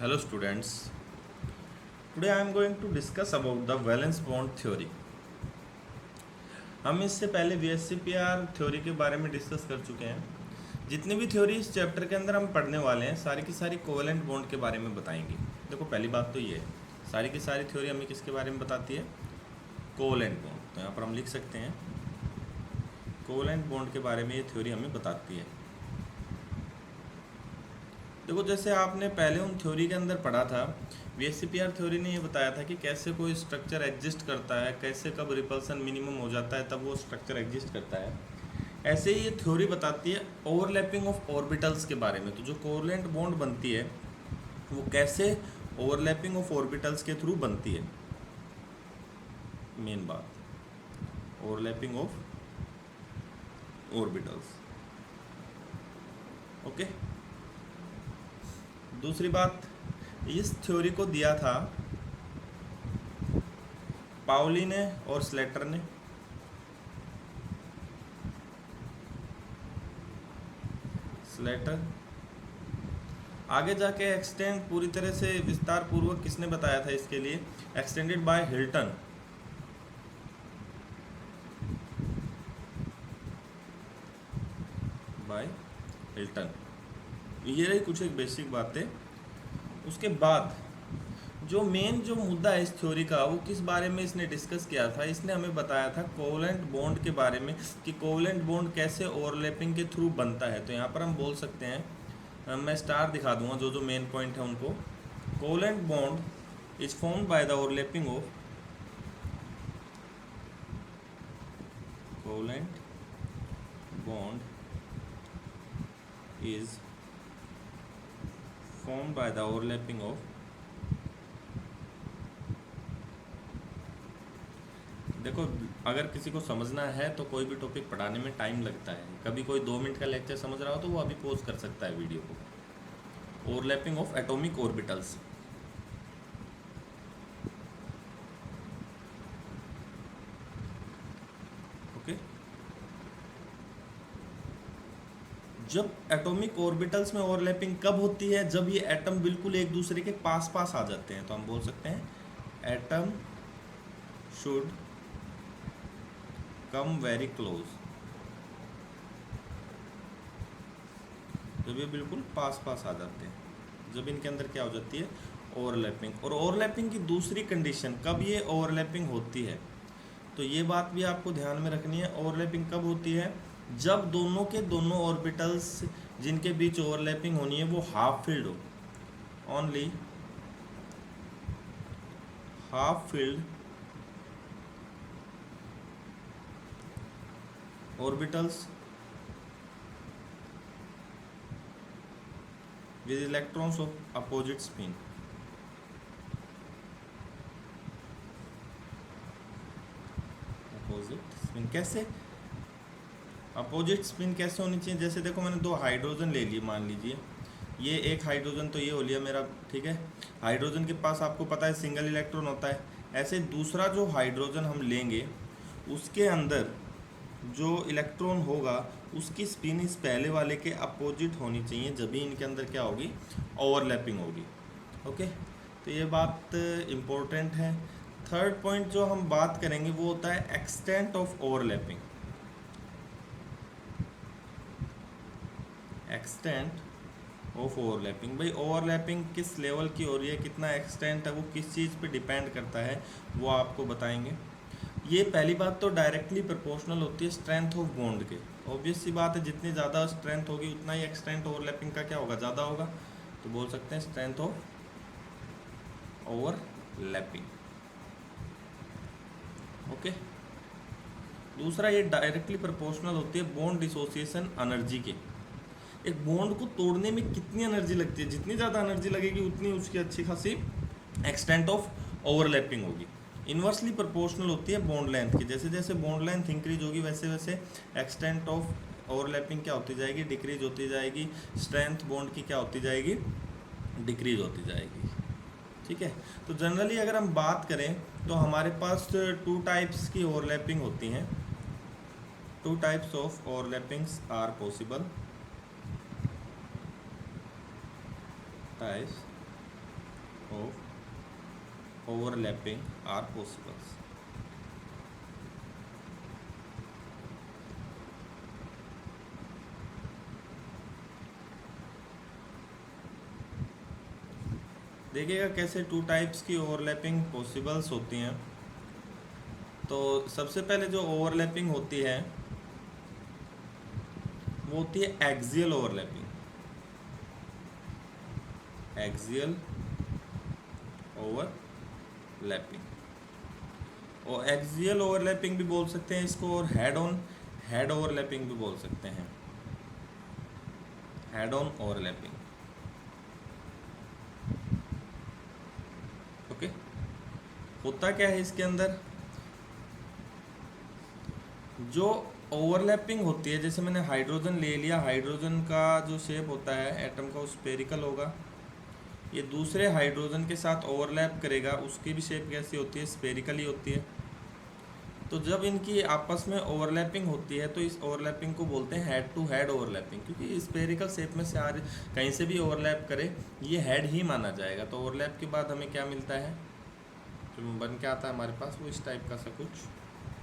Hello students. Today I am going to discuss about the valence bond theory. हम इससे पहले VSCPR theory के बारे में डिस्कस कर चुके हैं। जितनी भी थ्योरी इस चैप्टर के अंदर हम पढ़ने वाले हैं सारी की सारी कोवेलेंट बॉन्ड के बारे में बताएंगे। देखो पहली बात तो ये है, सारी की सारी थ्योरी हमें किसके बारे में बताती है? Covalent bond. तो यहाँ पर हम लिख सकते हैं कोवेलेंट बॉन्ड के बारे में ये थ्योरी हमें बताती है। देखो जैसे आपने पहले उन थ्योरी के अंदर पढ़ा था, VSCPR थ्योरी ने ये बताया था कि कैसे कोई स्ट्रक्चर एग्जिस्ट करता है, कैसे कब रिपल्सन मिनिमम हो जाता है तब वो स्ट्रक्चर एग्जिस्ट करता है। ऐसे ही ये थ्योरी बताती है ओवरलैपिंग ऑफ ऑर्बिटल्स के बारे में। तो जो कोवेलेंट बॉन्ड बनती है वो कैसे ओवरलैपिंग ऑफ ऑर्बिटल्स के थ्रू बनती है। मेन बात ओवरलैपिंग ऑफ ऑर्बिटल्स। ओके, दूसरी बात, इस थ्योरी को दिया था पाउली ने और स्लेटर ने। स्लेटर आगे जाके एक्सटेंड पूरी तरह से विस्तार पूर्वक किसने बताया था इसके लिए? Extended by Hilton. By Hilton. ये रही कुछ एक बेसिक बातें। उसके बाद जो मुद्दा है इस थ्योरी का वो किस बारे में इसने डिस्कस किया था? इसने हमें बताया था कोवेलेंट बॉन्ड के बारे में कि कोवेलेंट बॉन्ड कैसे ओवरलैपिंग के थ्रू बनता है। तो यहाँ पर हम बोल सकते हैं, मैं स्टार दिखा दूंगा जो मेन पॉइंट है उनको। Covalent bond is formed by the overlapping of covalent bond is formed by the overlapping of देखो अगर किसी को समझना है तो कोई भी टॉपिक पढ़ाने में टाइम लगता है। कभी कोई 2 मिनट का लेक्चर समझ रहा हो तो वो अभी पॉज कर सकता है वीडियो को। Overlapping of atomic orbitals. Okay, जब एटॉमिक ऑर्बिटल्स में ओवरलैपिंग कब होती है? जब ये एटम बिल्कुल एक दूसरे के पास पास आ जाते हैं। तो हम बोल सकते हैं atom should come very close. जब ये बिल्कुल पास पास आ जाते हैं, जब इनके अंदर क्या हो जाती है? ओवरलैपिंग। और ओवरलैपिंग की दूसरी कंडीशन कब ये ओवरलैपिंग होती है, तो ये बात भी आपको ध्यान में रखनी है। ओवरलैपिंग कब होती है? जब दोनों के दोनों ऑर्बिटल्स जिनके बीच ओवरलैपिंग होनी है वो हाफ फिल्ड हो। Only half filled orbitals with electrons of opposite spin। Opposite spin कैसे? अपोजिट स्पिन कैसे होनी चाहिए? जैसे देखो मैंने 2 हाइड्रोजन ले लिए, मान लीजिए ये एक हाइड्रोजन तो ये हो लिया मेरा, ठीक है। हाइड्रोजन के पास आपको पता है सिंगल इलेक्ट्रॉन होता है। ऐसे दूसरा जो हाइड्रोजन हम लेंगे उसके अंदर जो इलेक्ट्रॉन होगा उसकी स्पिन इस पहले वाले के अपोजिट होनी चाहिए, जब भी इनके अंदर क्या होगी? ओवरलैपिंग होगी। ओके, तो ये बात इम्पोर्टेंट है। थर्ड पॉइंट जो हम बात करेंगे वो होता है extent of overlapping. Extent of overlapping, भाई ओवरलैपिंग किस लेवल की हो रही है, कितना एक्सटेंट है, वो किस चीज़ पे डिपेंड करता है वो आपको बताएंगे। ये पहली बात तो डायरेक्टली प्रोपोर्शनल होती है स्ट्रेंथ ऑफ बॉन्ड के। ऑब्वियस सी बात है, जितनी ज़्यादा स्ट्रेंथ होगी उतना ही एक्सटेंट ओवरलैपिंग का क्या होगा? ज़्यादा होगा। तो बोल सकते हैं स्ट्रेंथ ऑफ ओवरलैपिंग। ओके, दूसरा ये डायरेक्टली प्रोपोर्शनल होती है बॉन्ड डिसोसिएशन एनर्जी के। एक बॉन्ड को तोड़ने में कितनी एनर्जी लगती है, जितनी ज़्यादा एनर्जी लगेगी उतनी उसकी अच्छी खासी एक्सटेंट ऑफ ओवरलैपिंग होगी। इन्वर्सली प्रोपोर्शनल होती है बॉन्ड लेंथ की। जैसे जैसे बॉन्ड लेंथ इंक्रीज होगी वैसे वैसे एक्सटेंट ऑफ ओवरलैपिंग क्या होती जाएगी? डिक्रीज होती जाएगी। स्ट्रेंथ बॉन्ड की क्या होती जाएगी? डिक्रीज होती जाएगी। ठीक है, तो जनरली अगर हम बात करें तो हमारे पास 2 टाइप्स की ओवरलैपिंग होती हैं। 2 types of overlappings are possible. Types of overlapping are possibles. देखिएगा कैसे टू टाइप्स की ओवरलैपिंग पॉसिबल्स होती हैं। तो सबसे पहले जो ओवरलैपिंग होती है वो होती है एक्सियल ओवरलैपिंग। एक्सियल ओवरलैपिंग, और एक्सियल ओवरलैपिंग भी बोल सकते हैं इसको, और हेड ओवरलैपिंग भी बोल सकते हैं। Head on overlapping, okay. होता क्या है इसके अंदर, जो ओवरलैपिंग होती है, जैसे मैंने हाइड्रोजन ले लिया, हाइड्रोजन का जो शेप होता है एटम का वो स्फेरिकल होगा। ये दूसरे हाइड्रोजन के साथ ओवरलैप करेगा, उसकी भी शेप कैसी होती है, स्फेरिकल ही होती है। तो जब इनकी आपस में ओवरलैपिंग होती है तो इस ओवरलैपिंग को बोलते हैं हेड टू हेड ओवरलैपिंग, क्योंकि स्फेरिकल शेप में से कहीं से भी ओवरलैप करे ये हेड ही माना जाएगा। तो ओवरलैप के बाद हमें क्या मिलता है, जो बन के आता है हमारे पास, वो इस टाइप का सा कुछ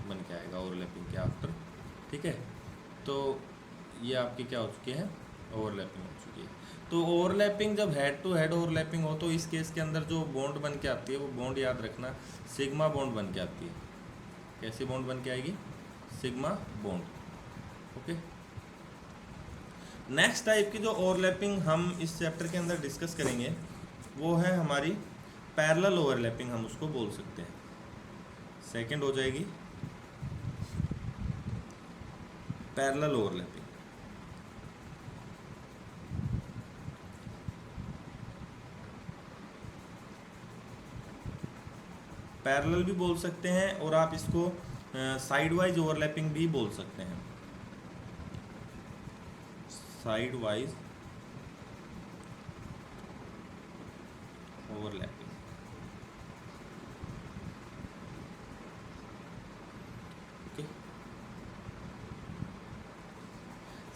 बन के आएगा ओवरलैपिंग के आफ्टर, ठीक है। तो ये आपकी क्या हो चुकी है, ओवरलैपिंग हो चुकी है। तो ओवरलैपिंग जब हेड टू हेड ओवरलैपिंग हो तो इस केस के अंदर जो बॉन्ड बन के आती है वो बॉन्ड याद रखना सिग्मा बॉन्ड बन के आती है। कैसी बॉन्ड बन के आएगी, sigma bond, okay. Next type की जो ओवरलैपिंग हम इस चैप्टर के अंदर डिस्कस करेंगे वो है हमारी पैरेलल ओवरलैपिंग, हम उसको बोल सकते हैं। सेकंड हो जाएगी पैरेलल ओवरलैपिंग। पैरेलल भी बोल सकते हैं और आप इसको साइड वाइज ओवरलैपिंग भी बोल सकते हैं। Side wise overlapping, okay.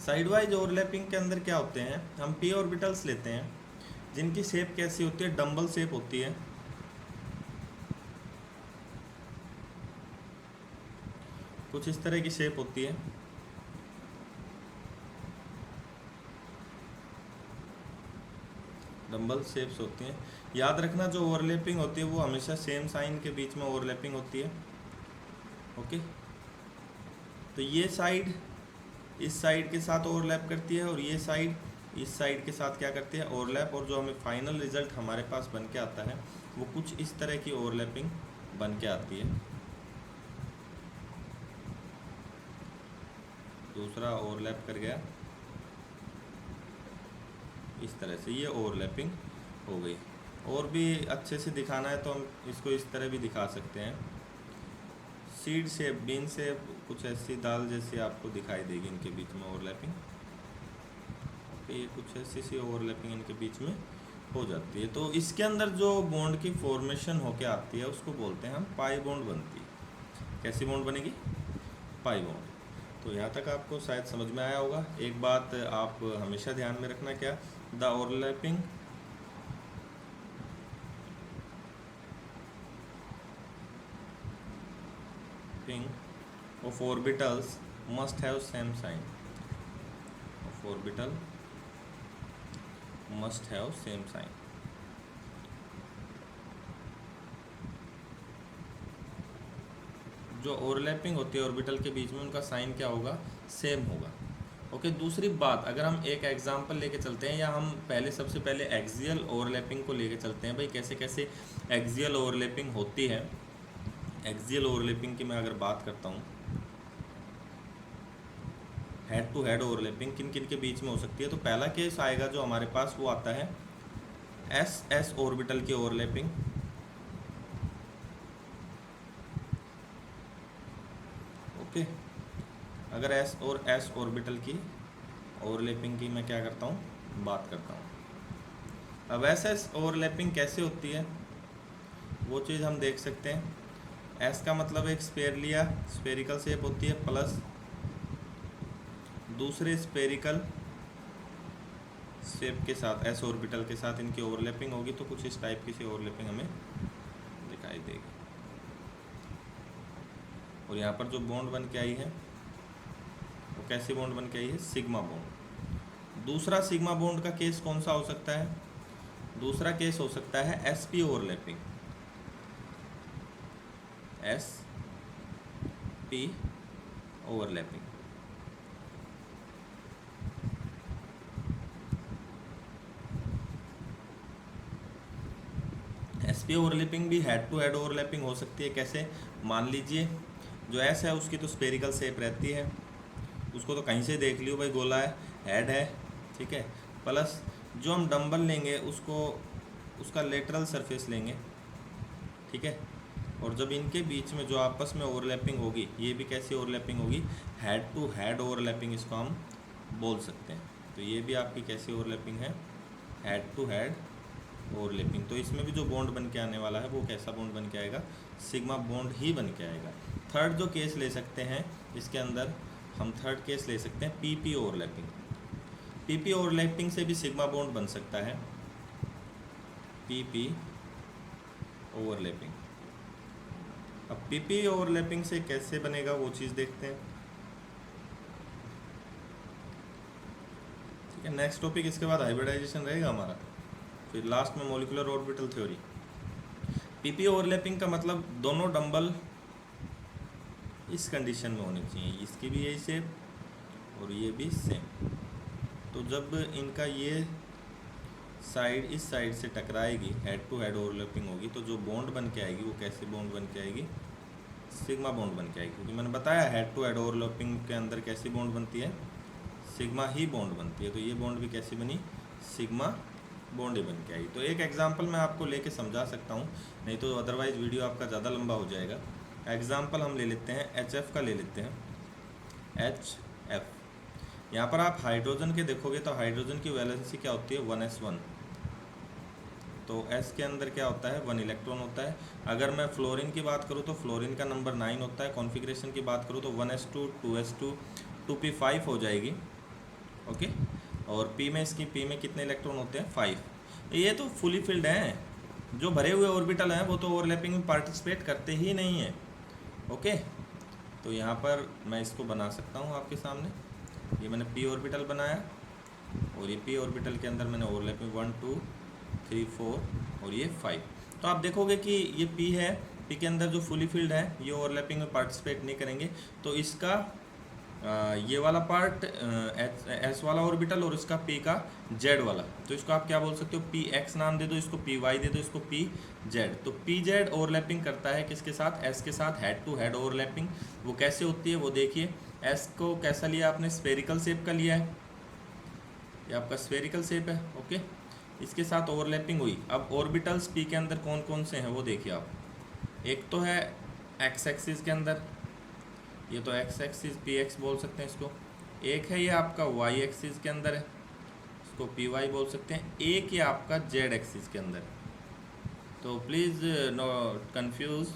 Side wise overlapping के अंदर क्या होते हैं, हम पी ऑर्बिटल्स लेते हैं जिनकी शेप कैसी होती है, डंबल शेप होती है। कुछ इस तरह की शेप होती है। डंबल शेप्स होती हैं। याद रखना जो ओवरलैपिंग होती है वो हमेशा सेम साइन के बीच में ओवरलैपिंग होती है, ओके। तो ये साइड इस साइड के साथ ओवरलैप करती है और ये साइड इस साइड के साथ क्या करती है, ओवरलैप। और जो हमें फाइनल रिजल्ट हमारे पास बन के आता है वो कुछ इस तरह की ओवरलैपिंग बन के आती है। दूसरा ओवरलैप कर गया इस तरह से, ये ओवरलैपिंग हो गई। और भी अच्छे से दिखाना है तो हम इसको इस तरह भी दिखा सकते हैं। सीड शेप, बीन शेप, कुछ ऐसी दाल जैसी आपको दिखाई देगी इनके बीच में ओवरलैपिंग, ओके। ये कुछ ऐसी सी ओवरलैपिंग इनके बीच में हो जाती है। तो इसके अंदर जो बॉन्ड की फॉर्मेशन होके आती है उसको बोलते हैं हम पाई बॉन्ड बनती है। कैसी बॉन्ड बनेगी, पाई बॉन्ड। तो यहाँ तक आपको शायद समझ में आया होगा। एक बात आप हमेशा ध्यान में रखना, क्या, the overlapping of orbitals must have same sign. Of orbital must have same sign. जो ओवरलैपिंग होती है ऑर्बिटल के बीच में उनका साइन क्या होगा, सेम होगा, ओके। दूसरी बात, अगर हम एक एग्जांपल लेके चलते हैं, या हम पहले सबसे पहले एक्सियल ओवरलैपिंग को लेके चलते हैं भाई, कैसे कैसे एक्सियल ओवरलैपिंग होती है। एक्सियल ओवरलैपिंग की मैं अगर बात करता हूँ, हेड टू हेड ओवरलैपिंग किन किन के बीच में हो सकती है। तो पहला केस आएगा जो हमारे पास, वो आता है एस एस ऑर्बिटल की ओवरलैपिंग, ओके। अगर एस और एस ऑर्बिटल की ओवरलैपिंग की मैं क्या करता हूँ, बात करता हूँ। अब एस एस ओवरलैपिंग कैसे होती है वो चीज़ हम देख सकते हैं। एस का मतलब एक स्फेयर लिया, स्फेरिकल शेप होती है, प्लस दूसरे स्फेरिकल शेप के साथ, एस ऑर्बिटल के साथ इनकी ओवरलैपिंग होगी तो कुछ इस टाइप की सी ओवरलैपिंग हमें दिखाई देगी। और यहाँ पर जो बॉन्ड बन के आई है वो कैसी बॉन्ड बन के आई है? Sigma bond. दूसरा सिग्मा बॉन्ड का केस कौन सा हो सकता है? दूसरा केस हो सकता है sp overlapping, sp overlapping. sp overlapping भी हेड टू हेड ओवरलैपिंग हो सकती है। कैसे? मान लीजिए जो एस है उसकी तो स्पेरिकल शेप रहती है, उसको तो कहीं से देख लियो भाई, गोला है, हेड है, ठीक है। प्लस जो हम डंबल लेंगे उसको, उसका लेटरल सरफेस लेंगे, ठीक है। और जब इनके बीच में जो आपस में ओवरलैपिंग होगी, ये भी कैसी ओवरलैपिंग होगी? हेड टू हेड ओवरलैपिंग इसको हम बोल सकते हैं। तो ये भी आपकी कैसी ओवरलैपिंग है? Head to head overlapping. तो इसमें भी जो बॉन्ड बन के आने वाला है वो कैसा बॉन्ड बन के आएगा? सिग्मा बॉन्ड ही बन के आएगा। थर्ड जो केस ले सकते हैं इसके अंदर, हम थर्ड केस ले सकते हैं पीपी ओवरलैपिंग। पीपी ओवरलैपिंग से भी सिग्मा बॉन्ड बन सकता है, पीपी ओवरलैपिंग। अब पीपी ओवरलैपिंग से कैसे बनेगा वो चीज़ देखते हैं, ठीक है। नेक्स्ट टॉपिक इसके बाद हाइब्रिडाइजेशन रहेगा हमारा, फिर लास्ट में molecular orbital theory. PP overlapping का मतलब दोनों डंबल इस कंडीशन में होने चाहिए, इसकी भी यही शेप और ये भी सेम। तो जब इनका ये साइड इस साइड से टकराएगी, हेड टू हेड ओवरलैपिंग होगी, तो जो बॉन्ड बन के आएगी वो कैसे बॉन्ड बन के आएगी? सिग्मा बॉन्ड बन के आएगी। क्योंकि मैंने बताया हेड टू हेड ओवरलैपिंग के अंदर कैसी बॉन्ड बनती है? सिग्मा ही बॉन्ड बनती है। तो ये बॉन्ड भी कैसी बनी? सिग्मा बॉन्ड ही बन के आई। तो एक एग्जांपल मैं आपको लेके समझा सकता हूँ, नहीं तो अदरवाइज़ वीडियो आपका ज़्यादा लंबा हो जाएगा। एग्जांपल हम ले लेते हैं HF का, ले लेते हैं HF। यहाँ पर आप हाइड्रोजन के देखोगे तो हाइड्रोजन की वैलेंसी क्या होती है? 1s1। तो S के अंदर क्या होता है? 1 इलेक्ट्रॉन होता है। अगर मैं फ्लोरीन की बात करूँ तो फ्लोरीन का नंबर 9 होता है। कॉन्फ़िगरेशन की बात करूँ तो 1s2 2s2 2p5 हो जाएगी, ओके। और P में, इसकी P में कितने इलेक्ट्रॉन होते हैं? 5। ये तो फुली फिल्ड हैं। जो भरे हुए ऑर्बिटल हैं वो तो ओवरलैपिंग में पार्टिसिपेट करते ही नहीं हैं, ओके। तो यहाँ पर मैं इसको बना सकता हूँ आपके सामने। ये मैंने P ऑर्बिटल बनाया और ये P ऑर्बिटल के अंदर मैंने ओवरलैपिंग 1 2 3 4 और ये 5। तो आप देखोगे कि ये P है, P के अंदर जो फुली फिल्ड है ये ओवरलैपिंग में पार्टिसिपेट नहीं करेंगे। तो इसका ये वाला पार्ट S वाला ऑर्बिटल और इसका P का Z वाला, तो इसको आप क्या बोल सकते हो? PX नाम दे दो, इसको PY दे दो, इसको PZ। तो PZ ओवरलैपिंग करता है किसके साथ? S के साथ, हेड टू हेड ओवरलैपिंग। वो कैसे होती है वो देखिए। S को कैसा लिया आपने? स्फेरिकल शेप का लिया है, ये आपका स्फेरिकल शेप है, ओके। इसके साथ ओवरलैपिंग हुई। अब ऑर्बिटल्स P के अंदर कौन कौन से हैं वो देखिए आप। एक तो है X एक्सिस के अंदर, ये तो X एक्सिस PX बोल सकते हैं इसको। एक है ये आपका Y एक्सिस के अंदर है, इसको PY बोल सकते हैं। एक ये आपका Z एक्सिस के अंदर है। तो प्लीज़ नो कंफ्यूज,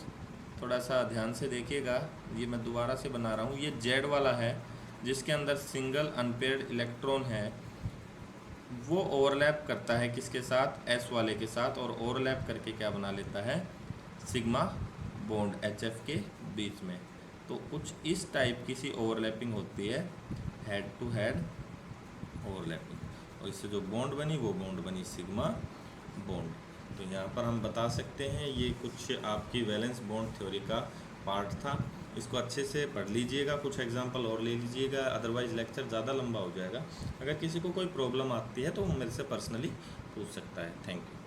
थोड़ा सा ध्यान से देखिएगा। ये मैं दोबारा से बना रहा हूँ। ये Z वाला है जिसके अंदर सिंगल अनपेयर्ड इलेक्ट्रॉन है, वो ओवरलैप करता है किसके साथ? S वाले के साथ। और ओवरलैप करके क्या बना लेता है? सिग्मा बॉन्ड HF के बीच में। तो कुछ इस टाइप की सी ओवरलैपिंग होती है, हेड टू हेड ओवरलैपिंग। और इससे जो बॉन्ड बनी वो बॉन्ड बनी सिग्मा बॉन्ड। तो यहाँ पर हम बता सकते हैं ये कुछ आपकी वैलेंस बॉन्ड थ्योरी का पार्ट था। इसको अच्छे से पढ़ लीजिएगा, कुछ एग्जांपल और ले लीजिएगा, अदरवाइज़ लेक्चर ज़्यादा लंबा हो जाएगा। अगर किसी को कोई प्रॉब्लम आती है तो वो मेरे से पर्सनली पूछ सकता है। Thank you.